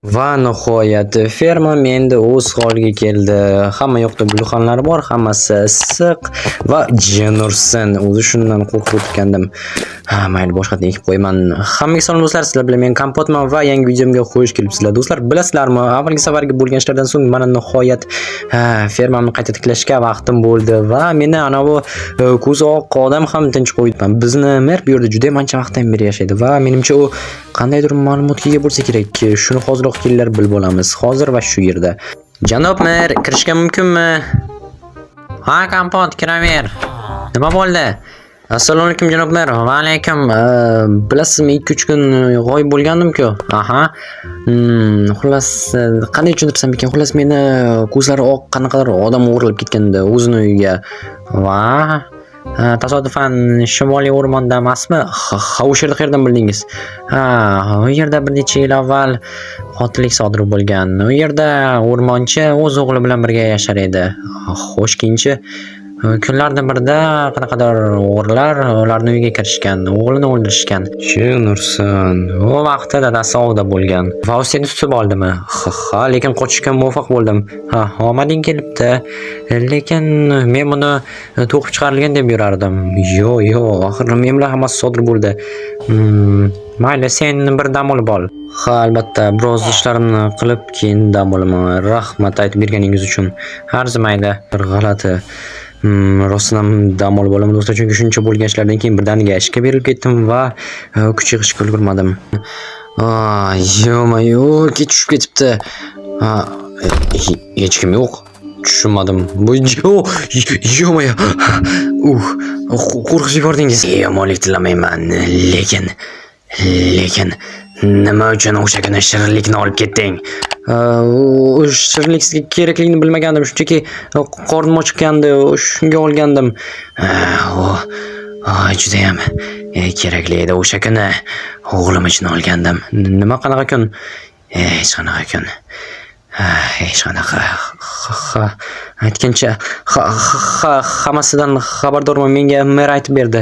Va nihoyat ferma menda o'z holiga keldi. Hamma yoqda gulxanlar bor, hammasi issiq va jin ursin. O'zi shundan qo'rqib o'tgandim. Mayli, boshqatdan ekib qo'yman. Hammaga salom do'stlar, sizlar bilan men Kompotman va yangi videomga xush kelibsizlar. Do'stlar, bilasizlarmi, avvalgi safarga bo'lgan ishlardan so'ng mana nihoyat fermamni qayta tiklashga vaqtim bo'ldi va meni ana bu ko'zi oq odam ham tinch qo'ydi. Bizni mer bu yerda juda ancha vaqtdan beri yashaydi va menimcha u qandaydir ma'lumotga ega bo'lsa kerak. Shuni hozirroq kelinglar bilib olamiz. Hozir va shu yerda. Janob mer, kirishga mumkinmi? Ha, Kompot, kiraver. Nima bo'ldi? Assalomu alaykum janob mer. Va alaykum. Bilasizmi, 2-3 kun g'oyib bo'lgandim-ku. Aha. Xullas, qanday tushuntirsam ekan? Xullas, meni ko'zlari oq qanaqadir odam o'g'irlab ketganda o'zini uyiga. Va tasodifan Shimoliy o'rmonda emasmi? Ha, o'sha yerda qayerdan bildingiz? U yerda bir necha yil avval qotillik sodir bo'lgan. U yerda o'rmonchi o'z o'g'li bilan birga yashar edi. Xo'sh, keyinchi kunlardan birida qanaqadir o'g'rilar ularning uyiga kirishgan, o'g'lini o'ldirishgan. Tushunursan. U vaqtda dadasi ovda bo'lgan. Va u seni tutib oldimi? Ha, lekin qochishga muvaffaq bo'ldim. Ha, omading kelibdi. Lekin men buni to'qib chiqarilgan deb yurardim. Yo'q, axir men bilan hammasi sodir bo'ldi. Mayli, sen bir dam olib ol. Ha, albatta, biroz ishlarimni qilib keyin dam olaman. Rahmat aytib berganingiz uchun. Arzimaydi. Bir g'alati. Rostdan dam olib olaman do'stlar, chunki shuncha bo'lgan ishlardan keyin birdaniga ishga berilib ketdim va kuch yig'ishga ulgurmadim. Yo'q, tushib ketibdi. Hech kim yo'q. Tushunmadim. Bu yo'q. Qo'rqib yubordingiz. Yomonlik tilamayman, lekin nima uchun o'sha kuni shirinlikni olib ketding? Shirinlik sizga kerakligini bilmagandim, shunchaki qornim ochgandi, shunga olgandim. Juda ham kerakli edi o'sha kuni. O'g'lim uchun olgandim. Nima qanaqa kun? Hech qanaqa. Aytgancha hammasidan xabardorman, menga mer aytib berdi.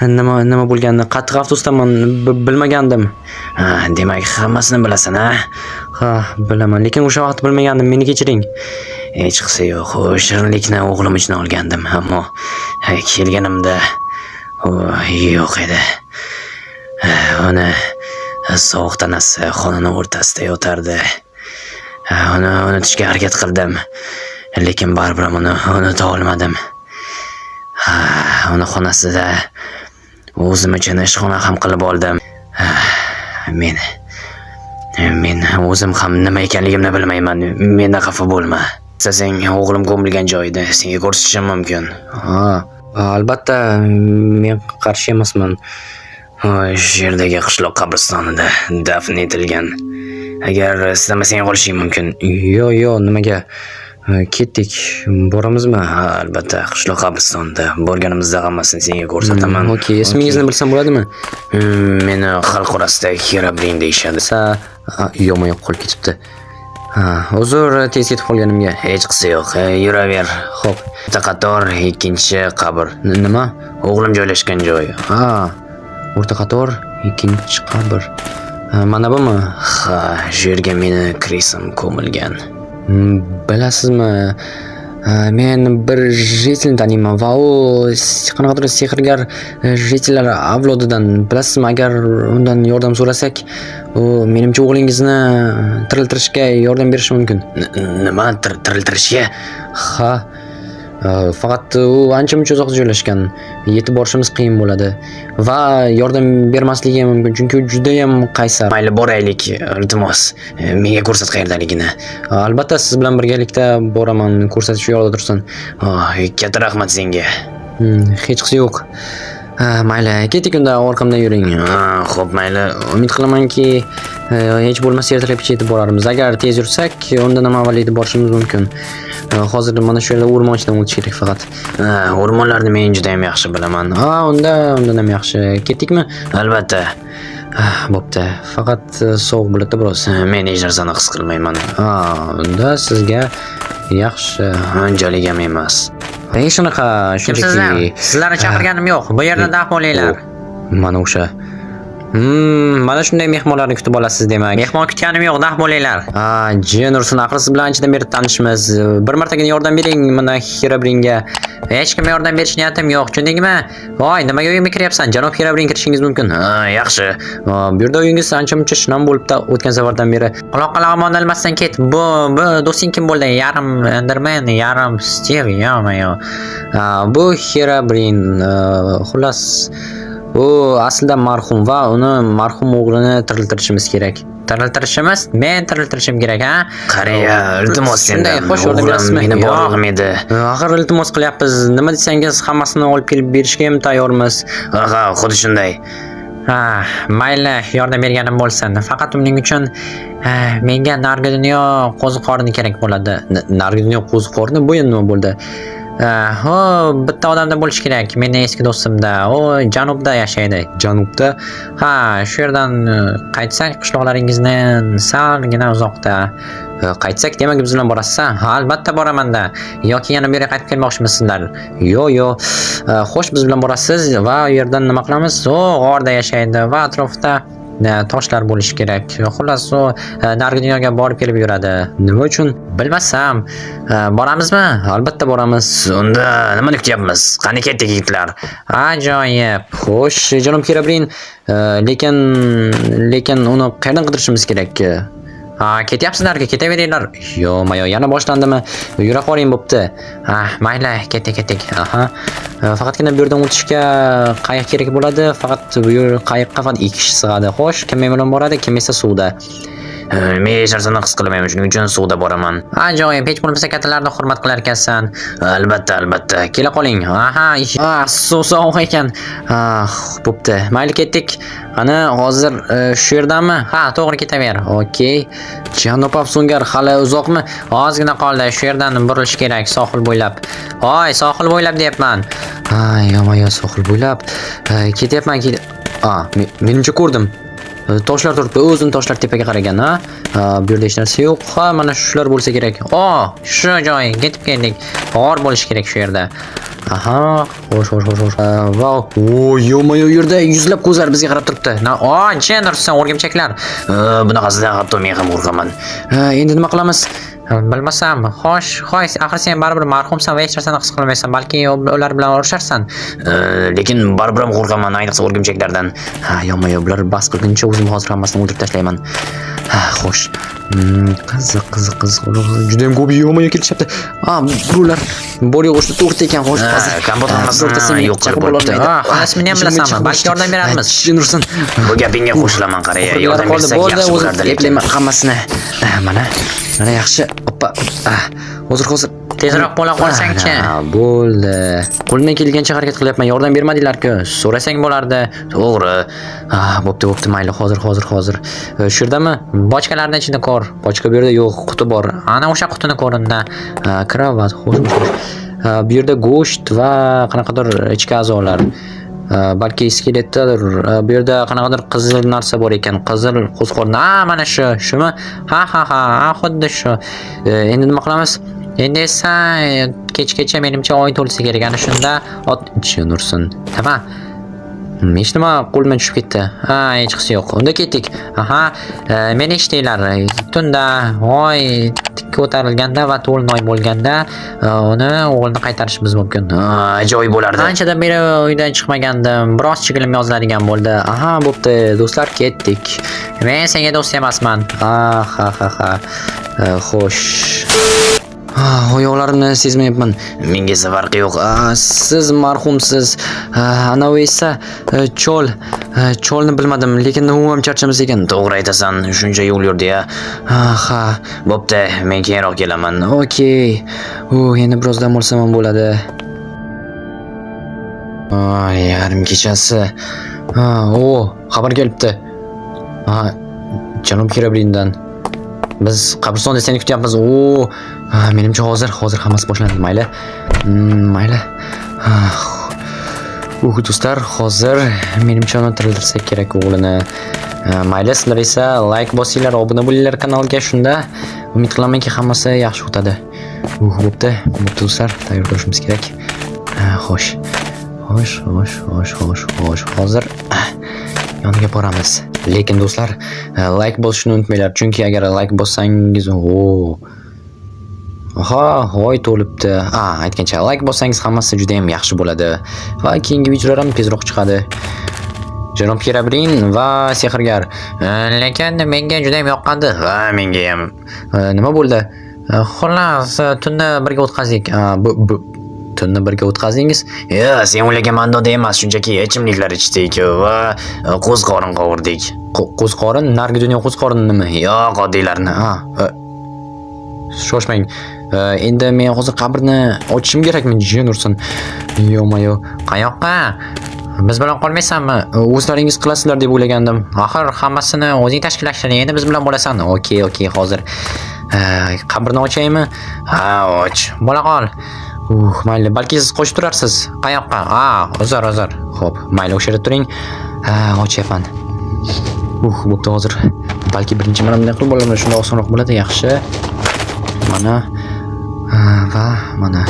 Nima bo'lganini qattiq afsusdaman, bilmagandim. Demak, hammasini bilasan, ha? Ha, bilaman, lekin o'sha vaqt bilmagandim, meni kechiring. Hech qisi yo'q, shirinlikni o'g'lim uchun olgandim, ammo kelganimda yo'q edi. Uni sovuq tanasi xonani o'rtasida yotardi. Uni unutishga harakat qildim, lekin baribir uni unuta olmadim. Uni xonasida o'zim uchun ishxona ham qilib oldim. Men o'zim ham nima ekanligimni bilmayman. Mendan xafa bo'lma. Sizning o'g'lim ko'milgan joyda senga ko'rsatishim mumkin. Albatta, men qarshi emasman. Shu yerdagi qishloq qabristonida dafn etilgan. Agar istamasang qolishing mumkin. Yo'q, nimaga? Ketdik, boramizmi? Albatta, qishloq qabristonida borganimizda hammasini senga ko'rsataman. Okey, ismingizni bilsam bo'ladimi? Meni xalq orasida Kirabrin deyishadi. Yo'q qolib ketibdi. Uzr, tez ketib qolganimga. Hech qisi yo'q, yuraver. Xo'p, O'rtaqator 2-qabr. Nima? O'g'lim joylashgan joy. O'rta qator 2-qabr. Mana bumi? Ha, shu yerga meni Krisim ko'milgan. Bilasizmi, men bir jitelni taniyman va u qanaqadir sehrgar jitellar avlodidan. Bilasizmi, agar undan yordam so'rasak, u menimcha o'g'lingizni tiriltirishga yordam berishi mumkin. Nima tiriltirishga? Ha, faqat u ancha-muncha uzoqda joylashgan. Yetib borishimiz qiyin bo'ladi va yordam bermasligi ham mumkin, chunki u juda ham qaysar. Mayli, boraylik, iltimos. Menga ko'rsat qayerdaligini. Albatta, siz bilan birgalikda boraman, ko'rsatish yo'lida tursin. Katta rahmat senga. Hech qisi yo'q. Mayli, ketdik unda, orqamdan yuring. Xo'p, mayli. Umid qilamanki, hech bo'lmasa ertalabgacha yetib borarmiz. Agar tez yursak, undan ham avval yetib borishimiz mumkin. Hozir mana shu yerda o'rmonchidan o'tish kerak faqat. O'rmonlarni men juda ham yaxshi bilaman. Undan ham yaxshi. Ketdikmi? Albatta. Bo'pti. Faqat sovuq bo'ladi biroz. Men hech narsani his qilmayman. Unda sizga yaxshi, unchalik ham emas. Shunaqa, shunchaki sizlarni chaqirganim yo'q. Bu yerda daf bo'linglar. Mana o'sha Mana shunday mehmonlarni kutib olasiz demak. Mehmon kutganim yo'q, nah bo'linglar. Jenursin, axir siz bilan anchadan beri tanishmiz. Bir martagina yordam bering mana Herobrine. Hech kimga yordam berish niyatim yo'q, tushundingmi? Voy, nimaga uyimga kiryapsan? Janob Herobrine kirishingiz mumkin. Yaxshi. Bu yerda uyingiz ancha-muncha shinam bo'libdi o'tgan safardan beri. Quloq-qulog'imni olmasdan ket. Bu do'sting kim bo'ldi? Yarim Enderman, yarim Steve, yo. Bu Herobrine, xullas u aslida marhum va uni marhum o'g'lini tiriltirishimiz kerak. Tiriltirishimiz? Men tiriltirishim kerak, ha? Qariya, iltimos sendan. Xo'sh, yordam berasizmi? Meni borlig'im edi. Axir iltimos qilyapmiz. Nima desangiz hammasini olib kelib berishga ham tayyormiz. Xuddi shunday. Mayli, yordam berganim bo'lsin. Faqat uning uchun menga nargi dunyo qo'ziqorini kerak bo'ladi. Nargi dunyo qo'ziqorini bu endi nima bo'ldi? Bitta odamda bo'lish kerak. Mening eski do'stimda. U janubda yashaydi. Janubda? Shu yerdan qaytsak, qishloqlaringizdan salgina uzoqda. Qaytsak, demak biz bilan borasiz? Albatta boraman-da. Yoki yana bu yerga qaytib kelmoqchimisizlar? Yo'q. Xo'sh, biz bilan borasiz va u yerdan nima qilamiz? U g'orda yashaydi va atrofda toshlar bo'lishi kerak. Xullas, u nargi dunyoga borib kelib yuradi. Nima uchun? Bilmasam. Boramizmi? Albatta boramiz. Unda nimani kutyapmiz? Qani ketdik yigitlar. Ajoyib. Xo'sh, janob Herobrine, lekin uni qayerdan qidirishimiz kerak? Ketyapsizlarga, ketaveringlar. Yo'q, yana boshlandimi? Yura qoling bo'pti. Mayli, ketdik. Faqatgina bu yerdan o'tishga qayiq kerak bo'ladi. Faqat bu qayiqqa faqat 2 kishi sig'adi. Xo'sh, kim bilan boradi, kim esa suvda. Men hech narsani his qilmayman, shuning uchun suvda boraman. Ajoyib, hech bo'lmasa kattalarni hurmat qilar ekansan. Albatta. Kela qoling. Suv sovuq ekan. Bo'pti. Mayli, ketdik. Ana, hozir shu yerdami? To'g'ri ketaver. Okey. Janob Afsungar, hali uzoqmi? Ozgina qoldi. Shu yerdan burilish kerak, sohil bo'ylab. Sohil bo'ylab deyapman. Yo'q, sohil bo'ylab. Ketyapman. Menimcha ko'rdim. Toshlar turibdi, o'zim toshlar tepaga qaragan, bu yerda hech narsa yo'q. Mana shular bo'lsa kerak. Shu joy, yetib keldik. G'or bo'lish kerak shu yerda. Xo'sh. Vau. Yo'q, yerda yuzlab ko'zlar bizga qarab turibdi. Jenursin, o'rgimchaklar. Bunaqasidan hatto men ham qo'rqaman. Endi nima qilamiz? Bilmasam. Xo'sh, axir sen baribir marhumsan va hech narsani his qilmaysan, balki ular bilan urusharsan. Lekin baribir ham qo'rqaman, ayniqsa o'rgimchaklardan. Yo'q, bular bas qilguncha o'zim hozir hammasini o'ldirib tashlayman. Xo'sh. Qiziq. Juda ham ko'p yo'q kelishyapti. Bular bori o'shda to'g'ri ekan, xo'sh. Kompot o'rtasini yo'q qilib bo'libdi. Ismini ham bilasanmi? Balki yordam beramiz. Tushunursan. Bu gapingga qo'shilaman, qariya. Yordam bersak yaxshi bo'lardi, lekin hammasini. Mana yaxshi. Oppa. Hozir tezroq bo'la qolsang-chi. Bo'ldi. Qo'limdan kelgancha harakat qilyapman. Yordam bermadilar-ku. So'rasang bo'lardi. To'g'ri. Bo'pti, mayli, hozir. Shu yerdami? Bochkalarning ichida ko'r. Bochka bu yerda yo'q, quti bor. Ana o'sha qutini ko'rinda. Kravat, xo'sh. Bu yerda go'sht va qanaqadir ichki a'zolar. Balki skeletdir. Bu yerda qanaqadir qizil narsa bor ekan. Qizil qo'zg'orni. Mana shumi? Xuddi shu. Endi nima qilamiz? Endi esa kechgacha menimcha oy to'lsa kerak. Ana shunda Jenursin. Nima? Hech nima qo'limdan tushib ketdi. Hech yo'q. Unda ketdik. Meni eshitinglar. Tunda oy ko'tarilganda va to'lnoy bo'lganda uni o'g'lini qaytarishimiz mumkin. Ajoyib bo'lardi. Anchadan beri uydan chiqmagandim. Biroz chiqilim yoziladigan bo'ldi. Bo'pti. Do'stlar, ketdik. Men senga do'st emasman. Xo'sh. Oyoqlarimni sezmayapman. Menga esa farqi yo'q. Siz marhumsiz. Ana u esa cholni bilmadim, lekin u ham charchamas ekan. To'g'ri aytasan, shuncha yo'l yurdi-ya. Bo'pti, men keyinroq kelaman. Okey. Endi biroz dam olsam ham bo'ladi. Yarim kechasi. Xabar kelibdi. Janob Herobrinedan. Biz qabristonda seni kutyapmiz. Menimcha hozir hammasi boshlandi. Mayli. Do'stlar, hozir menimcha uni tiriltirsak kerak o'g'lini. Mayli, sizlar esa like bosinglar, obuna bo'linglar kanalga. Shunda umid qilamanki hammasi yaxshi o'tadi. Bo'pti do'stlar, tayyor bo'lishimiz kerak. Xo'sh. Hozir yoniga boramiz. Lekin do'stlar, like bosishni unutmanglar, chunki agar like bossangiz, voy to'libdi. Aytgancha like bossangiz hammasi juda ham yaxshi bo'ladi va keyingi videolar ham tezroq chiqadi. Janob Kirabrin va sehrgar. Lekin menga juda ham yoqqandi. Va menga ham. Nima bo'ldi? Xullas, tunni birga o'tkazdik. Tunni birga o'tkazdingiz? Sen o'ylagan ma'noda emas, shunchaki ichimliklar ichdik va qo'zqorin qovurdik. Qo'zqorin? Nargi dunyo qo'zqorini nima? Yo'q, oddiylarni. Shoshmang. Endi men hozir qabrni ochishim kerakmi, jin ursin? Yo-mayo. Qayoqqa? Biz bilan qolmaysanmi? O'zlaringiz qilasizlar deb o'ylagandim. Axir hammasini o'zing tashkillashtira, endi biz bilan bo'lasan. Okey, hozir. Qabrni ochaymi? Och. Bo'la qol. Mayli, balki siz qo'shib turarsiz. Qayoqqa? Uzr. Xo'p, mayli, o'sha yerda turing. Ochyapman. Bo'pti hozir. Balki birinchi mana bunday qilib bo'laman, shunda osonroq bo'ladi, yaxshi. Mana va mana.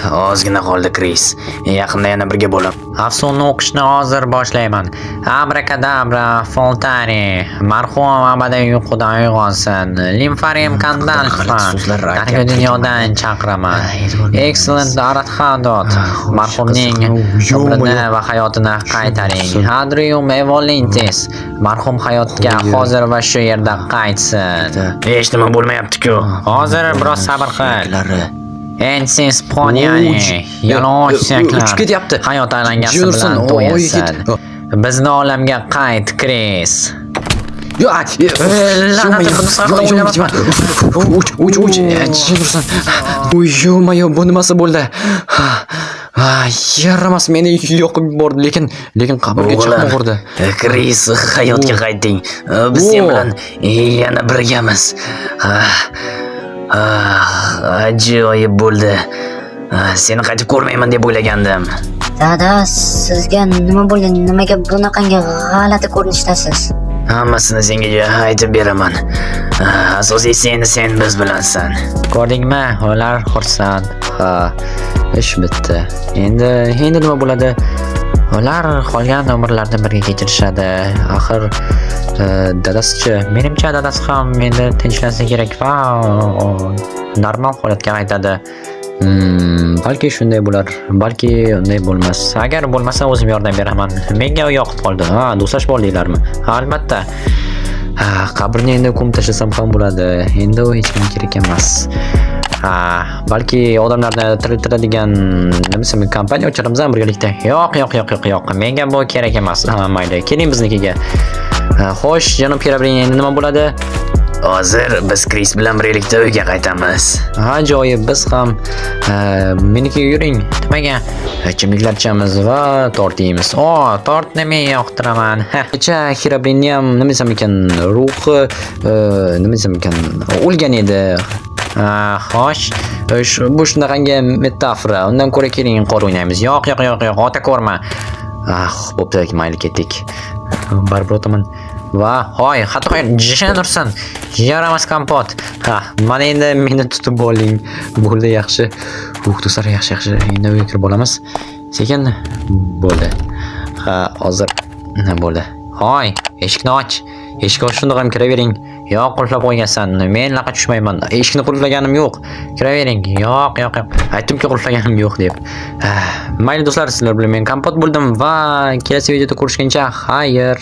Ozgina qoldi, Kris. Yaqinda yana birga bo'lamiz. Afsonni o'qishni hozir boshlayman. Abrakadabra, Fontani, marhum abadiy uyqudan uyg'onsin. Limfarium Kandalfa, narigi dunyodan chaqiraman. Excellent Arathadot, marhumning umrini va hayotini qaytaring. Hadrium Evolintis, marhum hayotga hozir va shu yerda qaytsin. Hech nima bo'lmayapti-ku. Hozir biroz sabr qil. Ensiz Ponyani, yalang'och saklar. Uchib ketyapti. Hayot alangasi bilan to'yinsin. Bizni olamga qayt, Kris. Yo-mayo, bu nimasi bo'ldi? Yaramas, meni yoqib yubordi, lekin qabrga chiqib urdi. Kris, hayotga qayting. Biz sen bilan yana birgamiz. Ajoyib bo'ldi. Seni qaytib ko'rmayman deb o'ylagandim. Dada, sizga nima bo'ldi? Nimaga bunaqangi g'alati ko'rinishdasiz? Hammasini senga aytib beraman. Asosiysi endi sen biz bilansan. Ko'rdingmi? Ular xursand. Ish bitdi. Endi nima bo'ladi? Ular qolgan umrlarini birga kechirishadi. Axir dadasi-chi? Menimcha dadasi ham endi tinchlansa kerak va normal holatga qaytadi. Balki shunday bo'lar, balki unday bo'lmas. Agar bo'lmasa o'zim yordam beraman. Menga yoqib qoldi. Do'stlash bo'ldinglarmi? Albatta. Qabrni endi ko'mib tashlasam ham bo'ladi. Endi u hech kim kerak emas. Balki odamlarni tiriltiradigan nima kompaniya ochamiz ham birgalikda. Yo'q. Menga bu kerak emas. Mayli, keling biznikiga. Xo'sh, janob Kirabrin, endi nima bo'ladi? Hozir biz Kris bilan birgalikda uyga qaytamiz. Ajoyib, biz ham menikiga yuring. Nimaga? Ichimliklar ichamiz va tort yeymiz. Tortni men yoqtiraman. Kirabrinni ham nima desam ekan, ruhi o'lgan edi. Xo'sh, Bu shunaqangi metafora. Undan ko'ra keling qor o'ynaymiz. Yo'q, ota ko'rma. Bo'pti, mayli ketdik. Baribir o'taman. Va, hatto jishan ursin. Yaramas kompot. Mana endi meni tutib oling. Bo'ldi, yaxshi. Do'stlar, yaxshi. Endi uyga kirib olamiz. Sekin bo'ldi. Hozir nima bo'ldi? Eshikni och. Eshikni ochishni ham kiravering. Yo'q, qulflab qo'ygansan. Men laqa tushmayman. Eshikni qulflaganim yo'q. Kiravering. Yo'q. Aytdimki qulflaganim yo'q deb. Mayli do'stlar, sizlar bilan men kompot bo'ldim va kelasi videoda ko'rishguncha xayr.